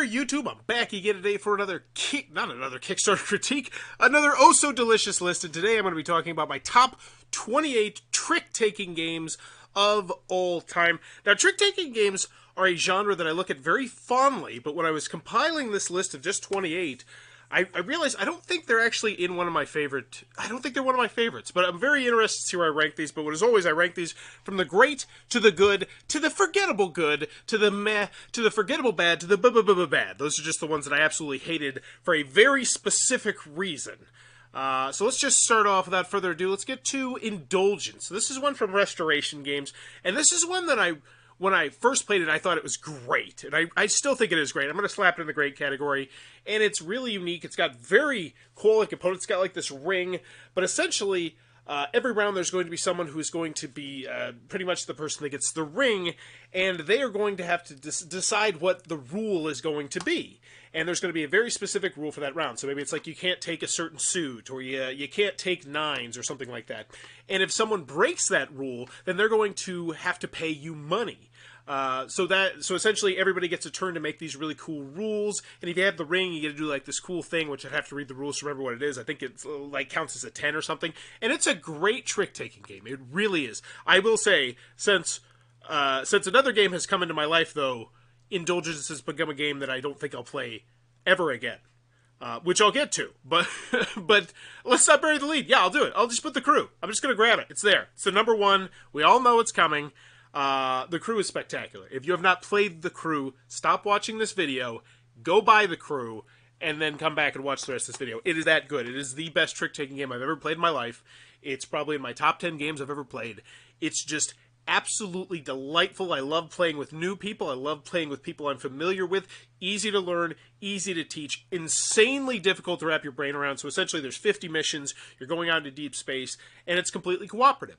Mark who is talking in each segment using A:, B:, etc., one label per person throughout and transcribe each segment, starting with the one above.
A: YouTube. I'm back again today for another Kickstarter critique, another oh-so-delicious list, and today I'm going to be talking about my top 28 trick-taking games of all time. Now, trick-taking games are a genre that I look at very fondly, but when I was compiling this list of just 28, I realized I don't think they're actually in one of my favorite... I don't think they're one of my favorites, but I'm very interested to see where I rank these. But as always, I rank these from the great to the good to the forgettable good to the meh to the forgettable bad to the bad. Those are just the ones that I absolutely hated for a very specific reason. So let's just start off without further ado. Let's get to Indulgence. So this is one from Restoration Games, and this is one that when I first played it, I thought it was great, and I still think it is great. I'm going to slap it in the great category, and it's really unique. It's got very quality components. It's got like this ring, but essentially every round there's going to be someone who's going to be pretty much the person that gets the ring, and they are going to have to decide what the rule is going to be. And there's going to be a very specific rule for that round. So maybe it's like you can't take a certain suit, or you can't take nines, or something like that. And if someone breaks that rule, then they're going to have to pay you money. So essentially everybody gets a turn to make these really cool rules, and if you have the ring, you get to do like this cool thing, which I'd have to read the rules to remember what it is. I think it's like counts as a 10 or something, and it's a great trick-taking game. It really is. I will say, since another game has come into my life, though, Indulgence has become a game that I don't think I'll play ever again. Which I'll get to, but let's not bury the lead. Yeah, I'll do it. I'll just put the Crew. I'm just going to grab it. It's there. It's the number one. We all know it's coming. The Crew is spectacular. If you have not played the Crew, stop watching this video, go buy the Crew, and then come back and watch the rest of this video. It is that good. It is the best trick-taking game I've ever played in my life. It's probably in my top 10 games I've ever played. It's just absolutely delightful. I love playing with new people. I love playing with people I'm familiar with. Easy to learn, easy to teach, insanely difficult to wrap your brain around. So essentially there's 50 missions, you're going out into deep space, and it's completely cooperative.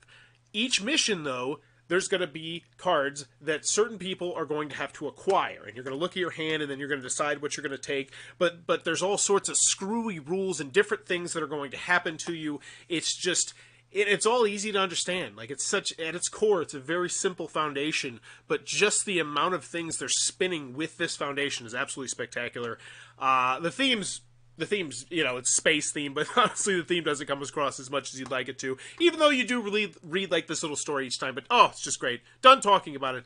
A: Each mission, though, there's going to be cards that certain people are going to have to acquire, and you're going to look at your hand, and then you're going to decide what you're going to take, but there's all sorts of screwy rules and different things that are going to happen to you. It's just... It's all easy to understand. Like, it's such, at its core, it's a very simple foundation, but just the amount of things they're spinning with this foundation is absolutely spectacular. The themes, it's space theme, but honestly the theme doesn't come across as much as you'd like it to, even though you do really read like this little story each time, but it's just great. Done talking about it.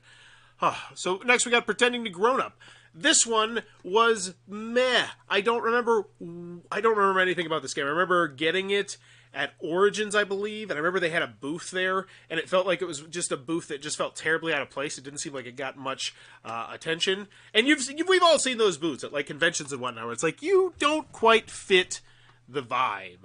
A: So next we got Pretending to Grown Up. This one was meh. I don't remember anything about this game. I remember getting it at Origins, I believe, and I remember they had a booth there, and it felt like it was just a booth that just felt terribly out of place. It didn't seem like it got much attention. And we've all seen those booths at like conventions and whatnot, where it's like, you don't quite fit the vibe.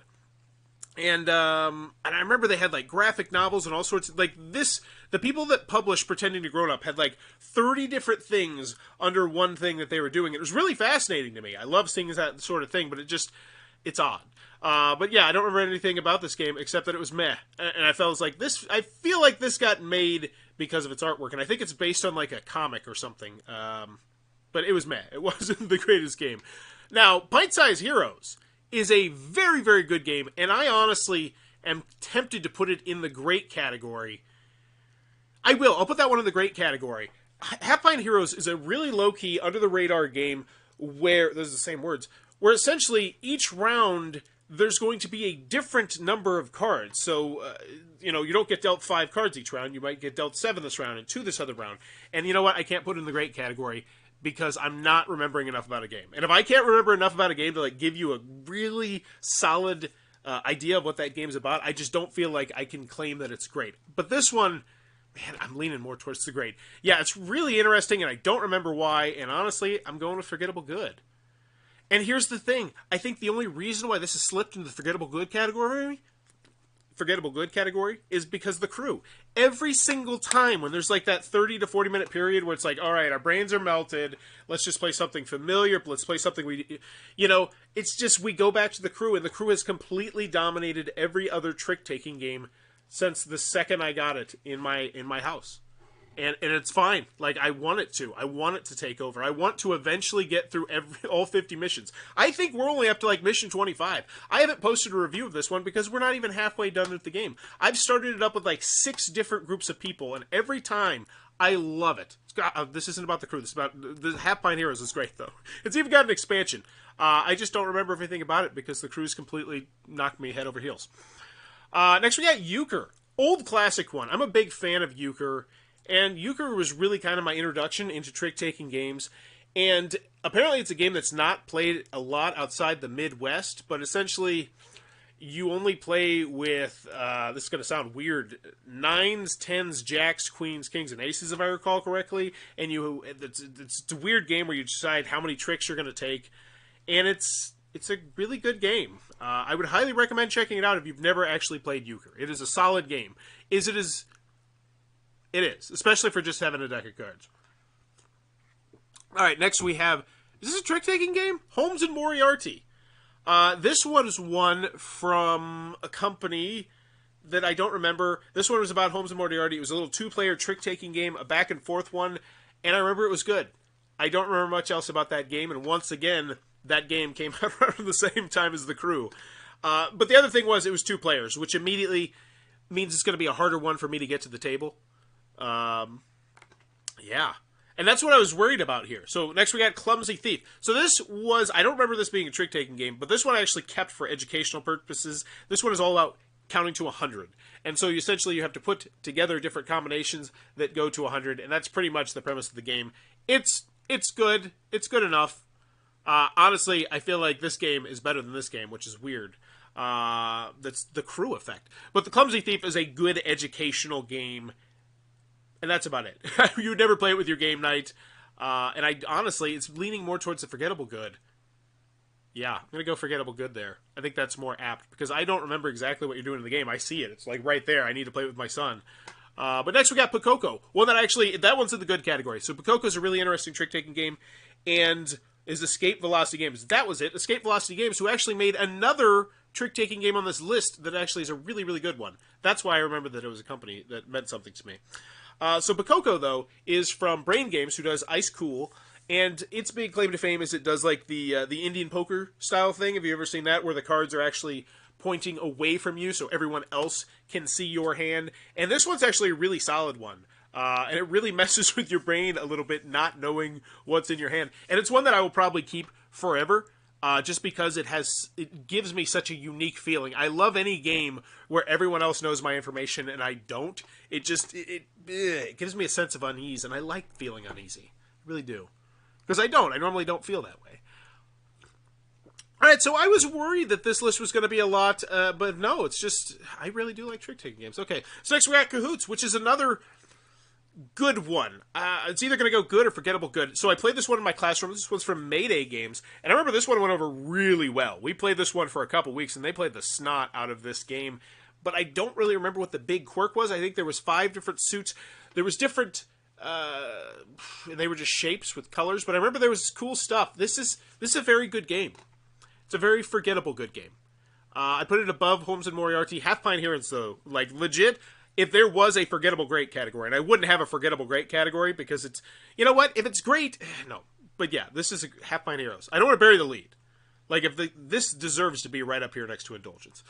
A: And I remember they had like graphic novels and all sorts of, like, this, the people that published Pretending to Grown Up had like 30 different things under one thing that they were doing. It was really fascinating to me. I love seeing that sort of thing, but it's odd. But yeah, I don't remember anything about this game except that it was meh. And I felt like this, I feel like this got made because of its artwork, and I think it's based on like a comic or something. But it was meh. It wasn't the greatest game. Now, Pint Size Heroes is a very, very good game, and I honestly am tempted to put it in the great category. I'll put that one in the great category. Half Pint Heroes is a really low-key, under-the-radar game where, those are the same words, where essentially each round there's going to be a different number of cards. So, you don't get dealt 5 cards each round. You might get dealt 7 this round and 2 this other round. And you know what? I can't put it in the great category because I'm not remembering enough about a game. And if I can't remember enough about a game to like give you a really solid idea of what that game's about, I just don't feel like I can claim that it's great. But this one, man, I'm leaning more towards the great. Yeah, it's really interesting, and I don't remember why. And honestly, I'm going with Forgettable Good. And here's the thing. I think the only reason why this has slipped into the Forgettable Good category is because the Crew. Every single time when there's like that 30 to 40 minute period where it's like, all right, our brains are melted, let's just play something familiar, let's play something it's just, we go back to the Crew, and the Crew has completely dominated every other trick-taking game since the second I got it in my house. And it's fine. Like, I want it to. I want it to take over. I want to eventually get through all 50 missions. I think we're only up to, like, mission 25. I haven't posted a review of this one because we're not even halfway done with the game. I've started it up with, like, 6 different groups of people, and every time I love it. This isn't about the crew. This is about the Half Pint Heroes is great though. It's even got an expansion. I just don't remember everything about it because the crew's completely knocked me head over heels. Next we got Euchre, old classic one. I'm a big fan of Euchre, and Euchre was really kind of my introduction into trick-taking games. And apparently it's a game that's not played a lot outside the Midwest, but essentially you only play with, this is going to sound weird, 9s, 10s, jacks, queens, kings, and aces, if I recall correctly. And it's a weird game where you decide how many tricks you're going to take. And it's a really good game. I would highly recommend checking it out if you've never actually played Euchre. It is a solid game. It is, especially for just having a deck of cards. All right, next we have, is this a trick-taking game? Holmes and Moriarty. This was one from a company that I don't remember. This one was about Holmes and Moriarty. It was a little two-player trick-taking game, a back-and-forth one, and I remember it was good. I don't remember much else about that game, and once again, that game came out around the same time as the crew. But the other thing was it was 2 players, which immediately means it's going to be a harder one for me to get to the table. Yeah. And that's what I was worried about here. So next we got Clumsy Thief. So this was, I don't remember this being a trick-taking game, but this one I actually kept for educational purposes. This one is all about counting to 100. And so essentially you have to put together different combinations that go to 100, and that's pretty much the premise of the game. It's good. It's good enough. Honestly, I feel like this game is better than this game, which is weird. That's the crew effect. But the Clumsy Thief is a good educational game, and that's about it. You would never play it with your game night. And honestly, it's leaning more towards the forgettable good. Yeah, I'm going to go forgettable good there. I think that's more apt, because I don't remember exactly what you're doing in the game. I see it. It's like right there. I need to play it with my son. But next we got Pikoko. One that one's in the good category. So Pikoko is a really interesting trick-taking game, and is Escape Velocity Games. That was it. Escape Velocity Games, who actually made another trick-taking game on this list that actually is a really, really good one. That's why I remember that it was a company that meant something to me. So Pikoko, though, is from Brain Games, who does Ice Cool, and its big claim to fame is it does like the Indian poker style thing. Have you ever seen that, where the cards are actually pointing away from you so everyone else can see your hand? And this one's actually a really solid one. And it really messes with your brain a little bit, not knowing what's in your hand. And it's one that I will probably keep forever, just because it gives me such a unique feeling. I love any game where everyone else knows my information and I don't. It gives me a sense of unease, and I like feeling uneasy. I really do. Because I normally don't feel that way. Alright, so I was worried that this list was going to be a lot, but no, it's just, I really do like trick-taking games. Okay, so next we got Cahoots, which is another good one. It's either going to go good or forgettable good. So I played this one in my classroom. This one's from Mayday Games, and I remember this one went over really well. We played this one for a couple weeks, and they played the snot out of this game, but I don't really remember what the big quirk was. I think there was 5 different suits. There was different, they were just shapes with colors, but I remember there was cool stuff. This is a very good game. It's a very forgettable good game. I put it above Holmes and Moriarty. Half Pint Heroes, though, like legit. If there was a forgettable great category, and I wouldn't have a forgettable great category because it's, you know what, if it's great, no. But yeah, this is a Half Pint Heroes. I don't want to bury the lead. Like, this deserves to be right up here next to Indulgence.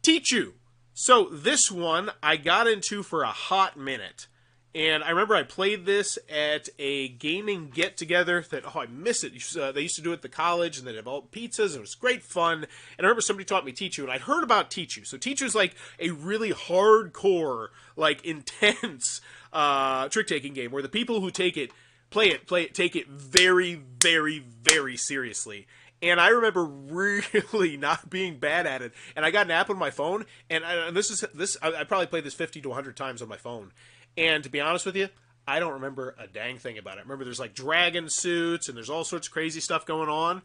A: Tichu. So this one I got into for a hot minute. And I remember I played this at a gaming get-together that, I miss it. They used to do it at the college, and they'd have all pizzas, and it was great fun. And I remember somebody taught me Tichu, and I'd heard about Tichu. So Tichu's like a really hardcore, like intense trick-taking game, where the people who take it, take it very, very, very seriously. And I remember really not being bad at it. And I got an app on my phone, and I probably played this 50 to 100 times on my phone. And to be honest with you, I don't remember a dang thing about it. I remember there's like dragon suits and there's all sorts of crazy stuff going on,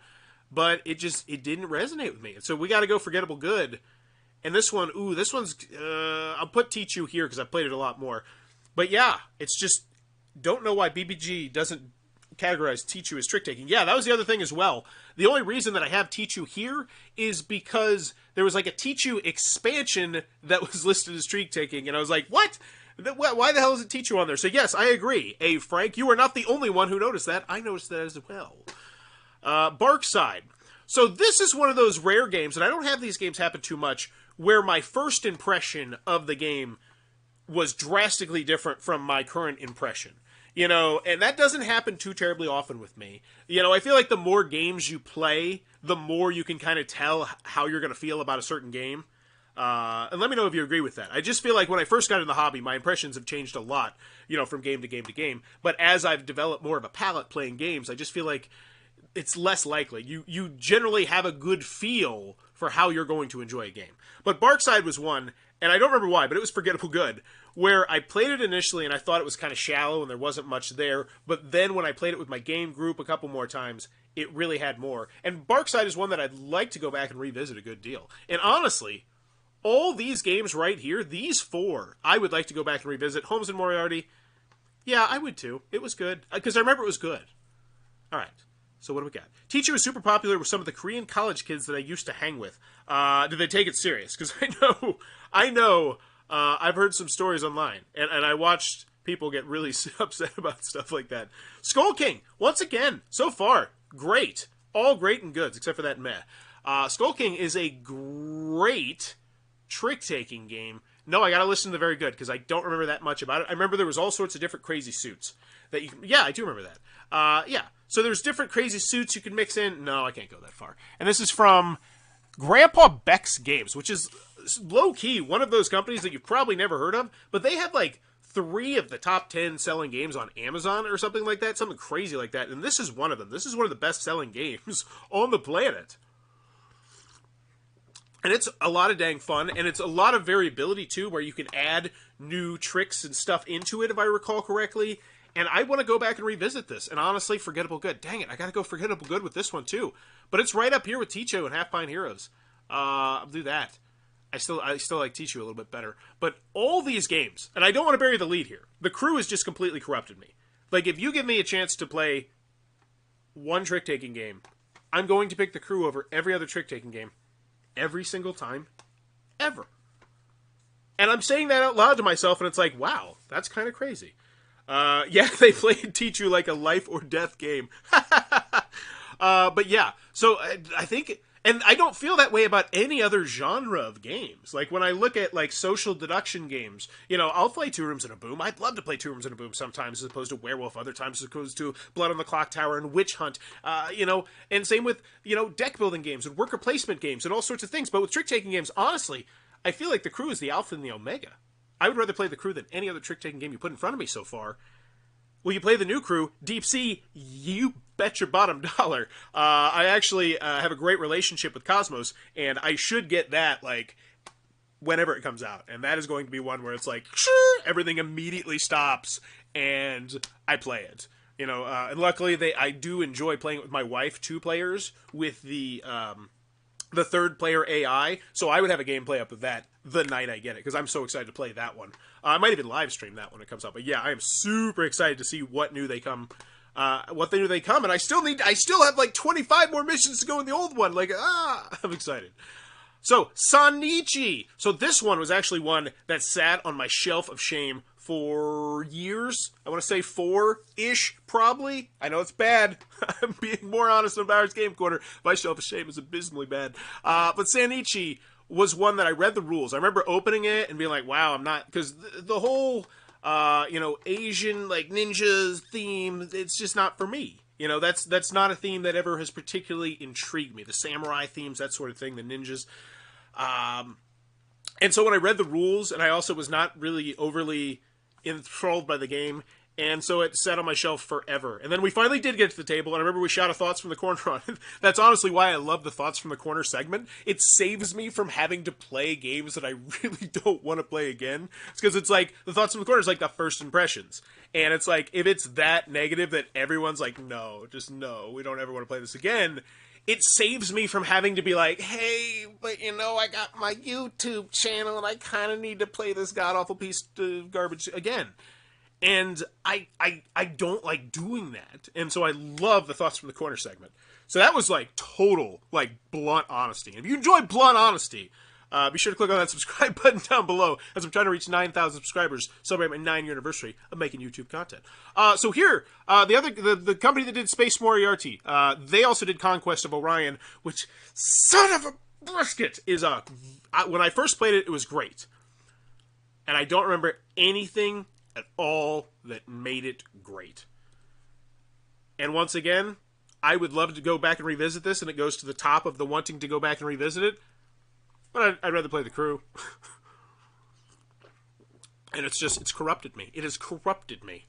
A: but it didn't resonate with me. And so we got to go forgettable good. And this one's, I'll put Tichu here because I played it a lot more. But yeah, it's just, don't know why BBG doesn't categorize Tichu as trick-taking. Yeah, that was the other thing as well. The only reason that I have Tichu here is because there was like a Tichu expansion that was listed as trick-taking, and I was like, what? Why the hell is it Tichu on there? So yes, I agree. Frank, you are not the only one who noticed that. I noticed that as well. Barkside. So this is one of those rare games, and I don't have these games happen too much, where my first impression of the game was drastically different from my current impression. You know, and that doesn't happen too terribly often with me. You know, I feel like the more games you play, the more you can kind of tell how you're going to feel about a certain game. And let me know if you agree with that. I just feel like when I first got in the hobby, my impressions have changed a lot, you know, from game to game to game. But as I've developed more of a palette playing games, I just feel like it's less likely. You generally have a good feel for how you're going to enjoy a game. But Barkside was one, and I don't remember why, but it was forgettable good, where I played it initially and I thought it was kind of shallow and there wasn't much there, but then when I played it with my game group a couple more times, it really had more. And Barkside is one that I'd like to go back and revisit a good deal. And honestly, all these games right here, these four, I would like to go back and revisit. Holmes and Moriarty, yeah, I would too. It was good, because I remember it was good. All right. So what do we got? Teacher was super popular with some of the Korean college kids that I used to hang with. Did they take it serious? Because I know, I've heard some stories online, and I watched people get really upset about stuff like that. Skull King, once again, so far, great. All great and goods, except for that meh. Skull King is a great trick-taking game. No, I gotta listen to the very good, because I don't remember that much about it. I remember there was all sorts of different crazy suits that you can... Yeah, I do remember that. Yeah. So there's different crazy suits you can mix in. No, I can't go that far. And this is from Grandpa Beck's Games, which is low-key one of those companies that you've probably never heard of, but they have like 3 of the top 10 selling games on Amazon or something like that, something crazy like that, and this is one of them. This is one of the best-selling games on the planet. And it's a lot of dang fun, and it's a lot of variability, too, where you can add new tricks and stuff into it, if I recall correctly. And I want to go back and revisit this. And honestly, Forgettable Good. Dang it, I got to go Forgettable Good with this one, too. But it's right up here with Ticho and Half Pint Heroes. I'll do that. I still like Ticho a little bit better. But all these games, and I don't want to bury the lead here. The crew has just completely corrupted me. Like, if you give me a chance to play one trick-taking game, I'm going to pick the crew over every other trick-taking game. Every single time. Ever. And I'm saying that out loud to myself, and it's like, wow, that's kind of crazy. Yeah, they played Teach You like a life or death game. But yeah, so I think, and I don't feel that way about any other genre of games. Like when I look at like social deduction games, you know, I'll play Two Rooms and a Boom. I'd love to play Two Rooms and a Boom sometimes as opposed to Werewolf, other times as opposed to Blood on the Clock Tower and Witch Hunt, you know, and same with, you know, deck building games and worker placement games and all sorts of things. But with trick-taking games, honestly, I feel like the crew is the alpha and the omega. I would rather play the crew than any other trick-taking game you put in front of me so far. Will you play the new crew, Deep Sea? You bet your bottom dollar. I actually have a great relationship with Cosmos, and I should get that, like, whenever it comes out. And that is going to be one where it's like, everything immediately stops, and I play it. You know, and luckily I do enjoy playing it with my wife, 2 players, with the third player AI, so I would have a gameplay up of that the night I get it, because I'm so excited to play that one. I might even live stream that when it comes out, but yeah, I am super excited to see what new they come, and I still have like 25 more missions to go in the old one, like, I'm excited. So, Sonichi! So this one was actually one that sat on my shelf of shame for years. I want to say 4-ish, probably. I know it's bad. I'm being more honest than Bowers Game Corner. My shelf of shame is abysmally bad. But Sonichi was one that I read the rules. I remember opening it and being like, wow, I'm not... Because the whole, you know, Asian, like, ninjas theme, it's just not for me. You know, that's not a theme that ever has particularly intrigued me. The samurai themes, that sort of thing, the ninjas. And so when I read the rules, and I also was not really overly enthralled by the game, and so it sat on my shelf forever. And then we finally did get to the table, and I remember we shot a Thoughts from the Corner on it. That's honestly why I love the Thoughts from the Corner segment. It saves me from having to play games that I really don't want to play again. It's because it's like, the Thoughts from the Corner is like the first impressions. And it's like, if it's that negative that everyone's like, no, just no, we don't ever want to play this again, it saves me from having to be like, hey, but you know, I got my YouTube channel and I kind of need to play this god-awful piece of garbage again. And I don't like doing that. And so I love the Thoughts from the Corner segment. So that was like total, like, blunt honesty. And if you enjoy blunt honesty, be sure to click on that subscribe button down below, as I'm trying to reach 9,000 subscribers, celebrate my 9-year anniversary of making YouTube content. So here, the company that did Space Moriarty, they also did Conquest of Orion, which, son of a brisket, is when I first played it, it was great. And I don't remember anything at all that made it great. And once again, I would love to go back and revisit this, and it goes to the top of the wanting to go back and revisit it. But I'd rather play the crew. And it's corrupted me. It has corrupted me.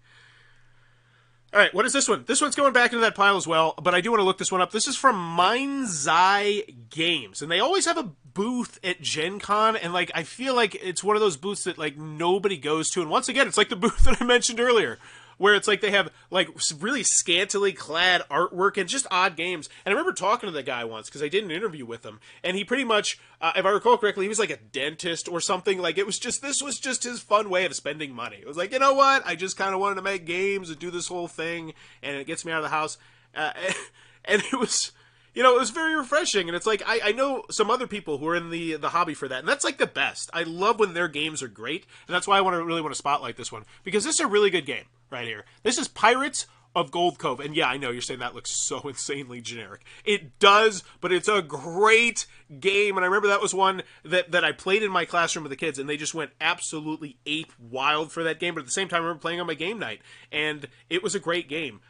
A: All right, what is this one? This one's going back into that pile as well, but I do want to look this one up. This is from Mind's Eye Games, and they always have a booth at Gen Con, and like I feel like it's one of those booths that like nobody goes to. And once again, it's like the booth that I mentioned earlier, where it's like they have like really scantily clad artwork and just odd games. And I remember talking to the guy once because I did an interview with him, and he pretty much, if I recall correctly, he was like a dentist or something. Like this was just his fun way of spending money. It was like, you know what? I just kind of wanted to make games and do this whole thing, and it gets me out of the house. And it was, you know, it was very refreshing. And it's like, I know some other people who are in the hobby for that. And that's like the best. I love when their games are great. And that's why I really want to spotlight this one. Because this is a really good game right here. This is Pirates of Gold Cove. And yeah, I know you're saying that looks so insanely generic. It does, but it's a great game. And I remember that was one that I played in my classroom with the kids. And they just went absolutely ape wild for that game. But at the same time, I remember playing on my game night. And it was a great game.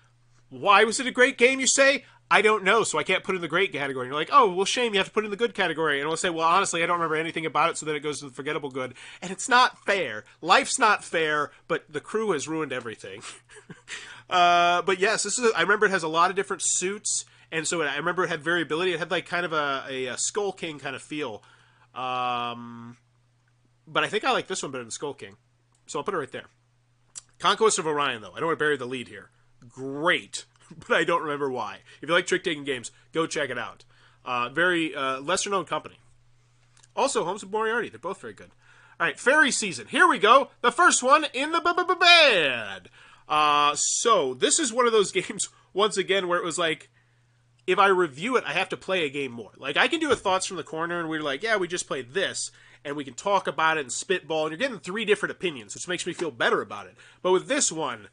A: Why was it a great game, you say? I don't know, so I can't put it in the great category. And you're like, oh, well, shame, you have to put it in the good category. And I'll say, well, honestly, I don't remember anything about it, so then it goes to the forgettable good. And it's not fair. Life's not fair, but the crew has ruined everything. But yes, I remember it has a lot of different suits, and so I remember it had variability. It had like kind of a Skull King kind of feel. But I think I like this one better than Skull King. So I'll put it right there. Conquest of Orion, though. I don't want to bury the lead here. Great. But I don't remember why. If you like trick-taking games, go check it out. Very lesser-known company. Also, Holmes and Moriarty. They're both very good. All right, Fairy Season. Here we go. The first one in the bad. So, this is one of those games, once again, where it was like, if I review it, I have to play a game more. Like, I can do a Thoughts from the Corner, and we're like, yeah, we just played this, and we can talk about it and spitball, and you're getting 3 different opinions, which makes me feel better about it. But with this one,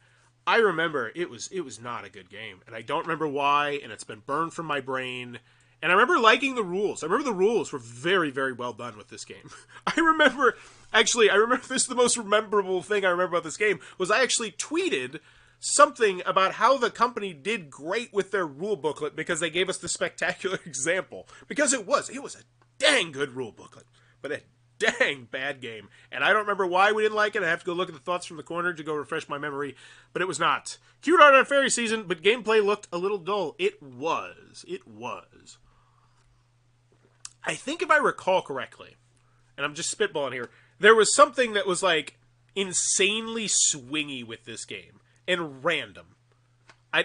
A: I remember it was not a good game, and I don't remember why, and it's been burned from my brain. And I remember liking the rules. I remember the rules were very, very well done with this game. I remember this is the most memorable thing I remember about this game, was I actually tweeted something about how the company did great with their rule booklet because they gave us the spectacular example. Because it was a dang good rule booklet, but a dang bad game. And I don't remember why we didn't like it. I have to go look at the Thoughts from the Corner to go refresh my memory, but it was not. Cute art on Fairy Season, but gameplay looked a little dull. It was. I think if I recall correctly, and I'm just spitballing here, there was something that was like insanely swingy with this game and random.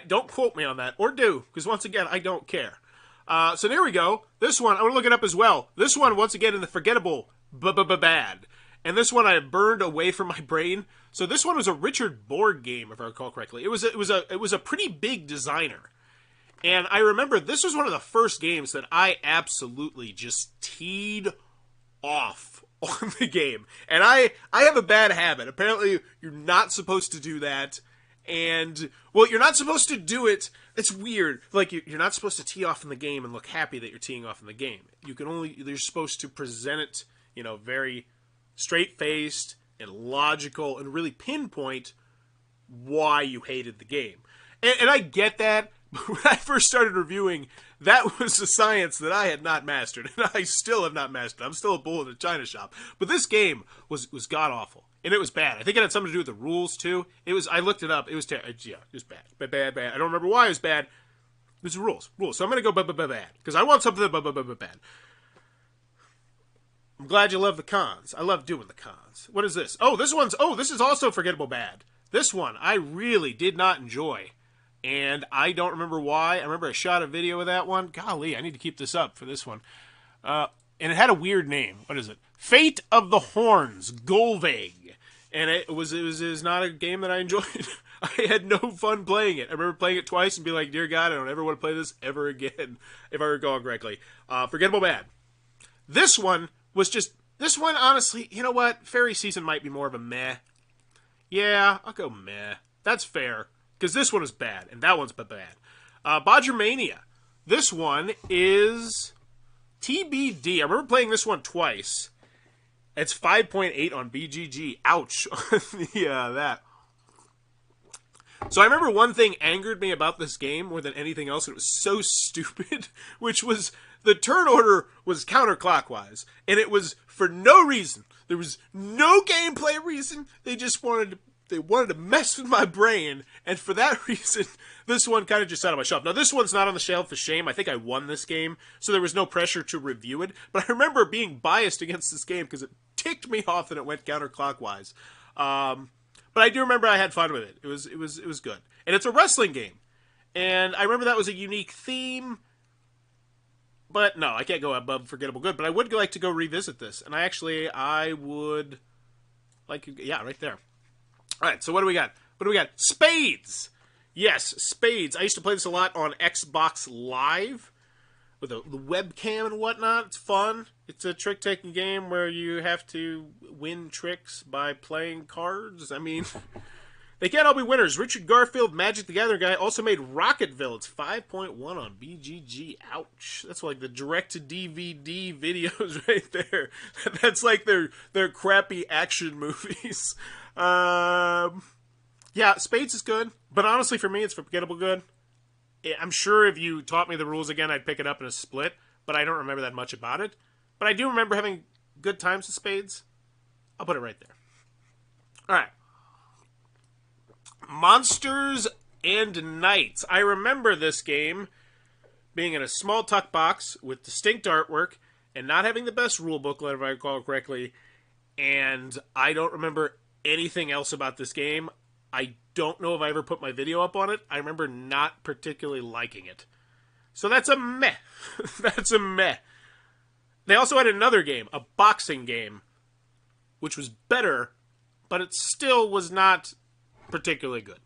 A: Don't quote me on that, or do, because once again, I don't care. So there we go. This one, I want to look it up as well. This one, once again, in the forgettable bad. And this one I burned away from my brain. So this one was a Richard Borg game, if I recall correctly. It was a pretty big designer. And I remember this was one of the first games that I absolutely just teed off on the game. And I have a bad habit. Apparently, you're not supposed to do that. And, well, you're not supposed to do it. It's weird. Like, you're not supposed to tee off in the game and look happy that you're teeing off in the game. You're supposed to present it, you know, very straight-faced and logical and really pinpoint why you hated the game. And I get that. But when I first started reviewing, that was a science that I had not mastered, and I still have not mastered. I'm still a bull in a china shop. But this game was god-awful, and it was bad. I think it had something to do with the rules, too. I looked it up. It was terrible. Yeah, it was bad. Bad. I don't remember why it was bad. It was rules. So I'm going to go bad, because I want something bad. I'm glad you love the cons. I love doing the cons. What is this? This is also forgettable bad. This one I really did not enjoy. And I don't remember why. I remember I shot a video of that one. Golly, I need to keep this up for this one. And it had a weird name. What is it? Fate of the Horns, Golveg. And it was not a game that I enjoyed. I had no fun playing it. I remember playing it twice and be like, dear God, I don't ever want to play this ever again, if I recall correctly. Forgettable bad. This one, honestly, you know what? Fairy Season might be more of a meh. Yeah, I'll go meh. That's fair. Because this one is bad, and that one's bad. Bodgermania. This one is TBD. I remember playing this one twice, It's 5.8 on BGG. Ouch. Yeah, that. So I remember one thing angered me about this game more than anything else, and it was so stupid, which was the turn order was counterclockwise, and it was for no reason. There was no gameplay reason. They just wanted to mess with my brain, and for that reason, this one kind of just sat on my shelf. Now, this one's not on the shelf for shame. I think I won this game, so there was no pressure to review it, but I remember being biased against this game because it ticked me off that it went counterclockwise. But I do remember I had fun with it. It was good. And it's a wrestling game. And I remember that was a unique theme. But no, I can't go above forgettable good. But I would like to go revisit this. And I would like, yeah, right there. All right, so what do we got? What do we got? Spades! Yes, Spades. I used to play this a lot on Xbox Live with the webcam and whatnot. It's fun. It's a trick-taking game where you have to win tricks by playing cards. I mean, they can't all be winners. Richard Garfield, Magic the Gathering guy, also made Rocketville. It's 5.1 on BGG. Ouch. That's like the direct-to-DVD videos right there. That's like their crappy action movies. Yeah, Spades is good. But honestly, for me, it's forgettable good. I'm sure if you taught me the rules again, I'd pick it up in a split, but I don't remember that much about it. But I do remember having good times with Spades. I'll put it right there. All right. Monsters and Knights. I remember this game being in a small tuck box with distinct artwork and not having the best rule booklet, if I recall correctly. And I don't remember anything else about this game. I don't know if I ever put my video up on it. I remember not particularly liking it. So that's a meh. That's a meh. They also had another game, a boxing game, which was better, but it still was not particularly good.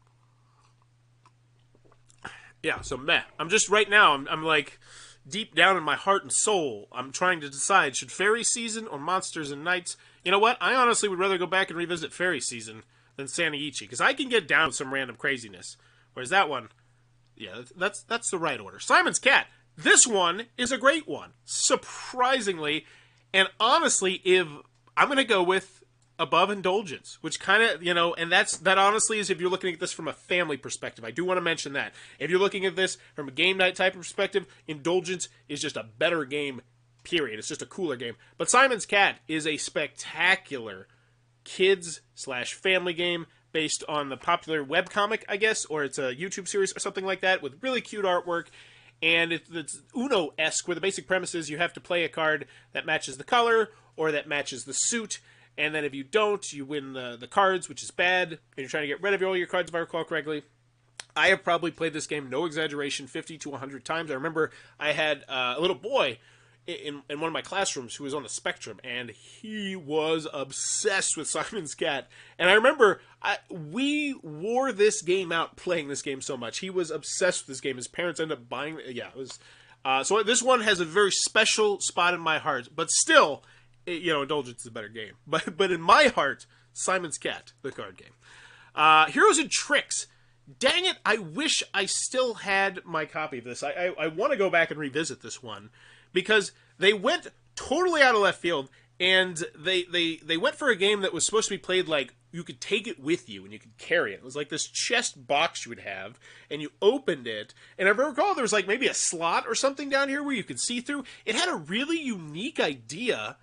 A: Yeah, so meh. I'm just, right now, I'm like, deep down in my heart and soul, I'm trying to decide, should Fairy Season or Monsters and Knights? You know what? I honestly would rather go back and revisit Fairy Season than Saniichi, because I can get down with some random craziness. Whereas that one, yeah, that's the right order. Simon's Cat. This one is a great one, surprisingly, and honestly, if I'm going to go with above Indulgence, which kind of, and that honestly is if you're looking at this from a family perspective. I do want to mention that. If you're looking at this from a game night type of perspective, Indulgence is just a better game, period. It's just a cooler game. But Simon's Cat is a spectacular kids/family game based on the popular webcomic, I guess, or it's a YouTube series or something like that with really cute artwork. And it's Uno-esque, where the basic premise is you have to play a card that matches the color or that matches the suit. And then if you don't, you win the cards, which is bad. And you're trying to get rid of all your cards, if I recall correctly. I have probably played this game, no exaggeration, 50 to 100 times. I remember I had a little boy in one of my classrooms who was on the spectrum, and he was obsessed with Simon's Cat. And I remember we wore this game out playing this game so much. He was obsessed with this game. His parents ended up buying it. Yeah, it was. So this one has a very special spot in my heart, but still, Indulgence is a better game. But in my heart, Simon's Cat, the card game. Heroes and Tricks. Dang it, I wish I still had my copy of this. I want to go back and revisit this one, because they went totally out of left field, and they went for a game that was supposed to be played like you could take it with you and you could carry it. It was like this chest box you would have, and you opened it, and if I recall, there was like maybe a slot or something down here where you could see through. It had a really unique idea,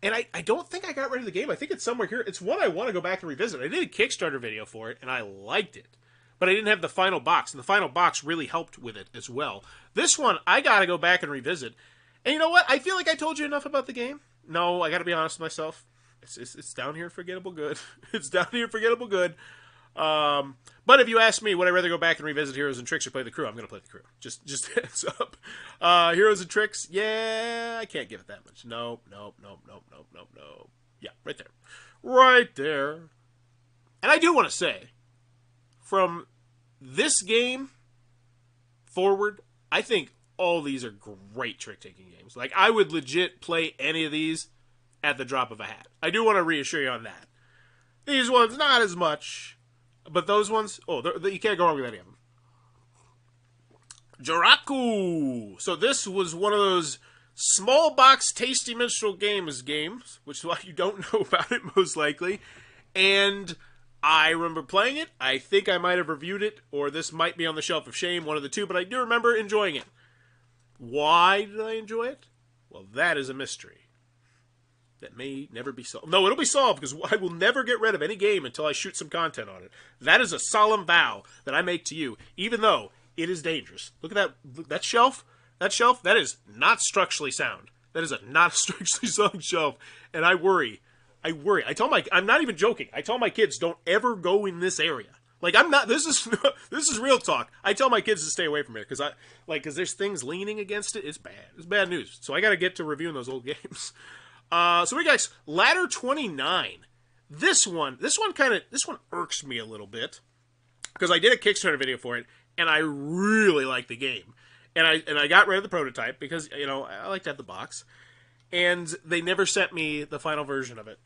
A: and I don't think I got rid of the game. I think it's somewhere here. It's one I want to go back and revisit. I did a Kickstarter video for it, and I liked it. But I didn't have the final box, and the final box really helped with it as well. This one, I gotta go back and revisit. And you know what? I feel like I told you enough about the game. No, I gotta be honest with myself. It's down here forgettable good. It's down here forgettable good. But if you ask me, would I rather go back and revisit Heroes and Tricks or play the Crew? I'm gonna play the Crew. Just heads up. Heroes and Tricks, yeah, I can't give it that much. No. Yeah, right there. Right there. And I do want to say, from this game forward, I think all these are great trick-taking games. Like, I would legit play any of these at the drop of a hat. I do want to reassure you on that. These ones, not as much. But those ones, you can't go wrong with any of them. Jiraku! So this was one of those Small Box Tasty Minstrel games, which is why you don't know about it most likely. And I remember playing it. I think I might have reviewed it, or this might be on the shelf of shame, one of the two, but I do remember enjoying it. Why did I enjoy it? Well, that is a mystery that may never be solved. No, it'll be solved, because I will never get rid of any game until I shoot some content on it. That is a solemn vow that I make to you, even though it is dangerous. Look at that shelf. That shelf, that is not structurally sound. That is not a structurally sound shelf, and I worry. I'm not even joking. I tell my kids, don't ever go in this area. Like, I'm not, this is real talk. I tell my kids to stay away from it, because there's things leaning against it. It's bad. It's bad news. So I gotta get to reviewing those old games. So we got Ladder 29. This one irks me a little bit, because I did a Kickstarter video for it, and I really like the game. And I got rid of the prototype because, I like to have the box. And they never sent me the final version of it.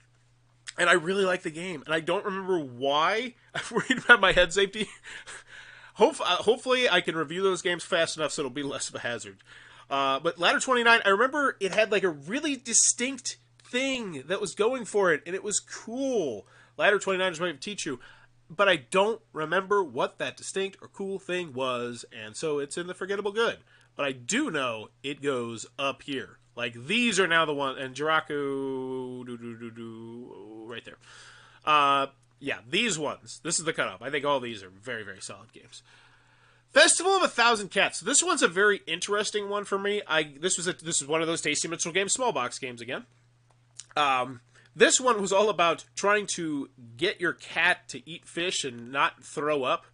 A: And I really like the game. And I don't remember why. I'm worried about my head safety. Hopefully I can review those games fast enough so it'll be less of a hazard. But Ladder 29, I remember it had like a really distinct thing that was going for it. And it was cool. Ladder 29 is what I teach you. But I don't remember what that distinct or cool thing was, and so it's in the forgettable good. But I do know it goes up here. Like, these are now the one, and Jiraku, right there. Yeah, these ones. This is the cutoff. I think all these are very, very solid games. Festival of 1,000 Cats. This one's a very interesting one for me. This is one of those Tasty Minstrel games, small box games again. This one was all about trying to get your cat to eat fish and not throw up.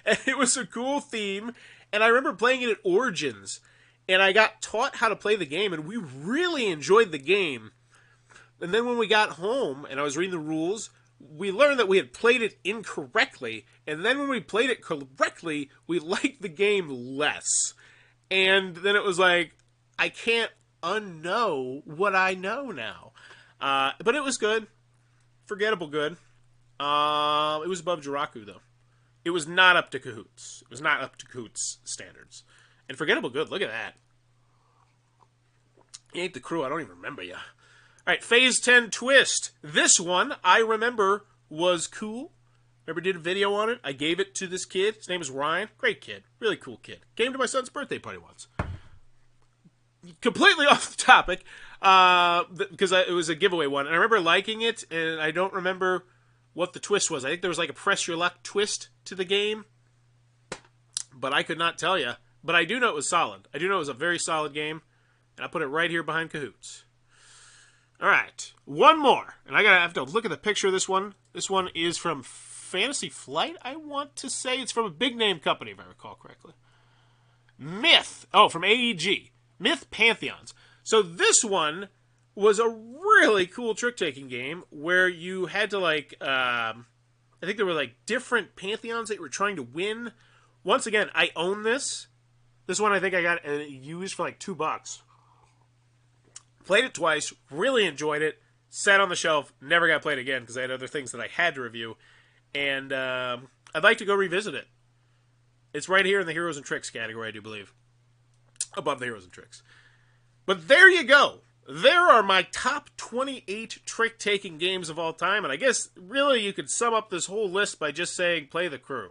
A: And it was a cool theme. And I remember playing it at Origins. And I got taught how to play the game. And we really enjoyed the game. And then when we got home and I was reading the rules, we learned that we had played it incorrectly. And then when we played it correctly, we liked the game less. And then it was like, I can't unknow what I know now. But it was good. Forgettable good. It was above Jiraku, though. It was not up to Cahoots. It was not up to Cahoots standards. And forgettable good. Look at that. You ain't the crew. I don't even remember you. All right, Phase 10 Twist. This one, I remember, was cool. Remember did a video on it. I gave it to this kid. His name is Ryan. Great kid. Really cool kid. Came to my son's birthday party once. Completely off the topic, because it was a giveaway one. And I remember liking it, and I don't remember what the twist was. I think there was like a press your luck twist to the game, but I could not tell you. But I do know it was solid. I do know it was a very solid game, and I put it right here behind Cahoots. All right, one more, and I have to look at the picture of this one. This one is from Fantasy Flight, I want to say. It's from a big name company, if I recall correctly. Myth. Oh, from AEG. Myth Pantheons. So this one was a really cool trick-taking game where you had to, I think there were, different pantheons that you were trying to win. Once again, I own this. This one I think I got used for, $2. Played it twice, really enjoyed it, sat on the shelf, never got played again because I had other things that I had to review. And I'd like to go revisit it. It's right here in the Heroes and Tricks category, I do believe. Above the Heroes and Tricks. But there you go. There are my top 28 trick-taking games of all time. And I guess, really, you could sum up this whole list by just saying, play the crew.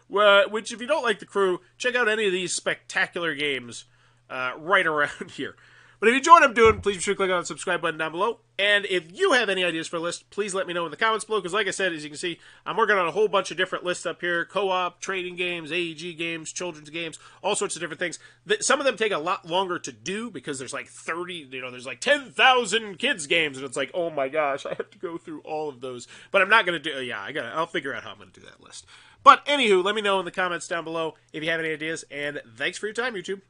A: Which, if you don't like the crew, check out any of these spectacular games right around here. But if you enjoy what I'm doing, please be sure to click on the subscribe button down below. And if you have any ideas for a list, please let me know in the comments below. Because like I said, as you can see, I'm working on a whole bunch of different lists up here. Co-op, trading games, AEG games, children's games, all sorts of different things. Some of them take a lot longer to do because there's 30, there's 10,000 kids games. And it's like, oh my gosh, I have to go through all of those. But I'm not going to do, I'll figure out how I'm going to do that list. But anywho, let me know in the comments down below if you have any ideas. And thanks for your time, YouTube.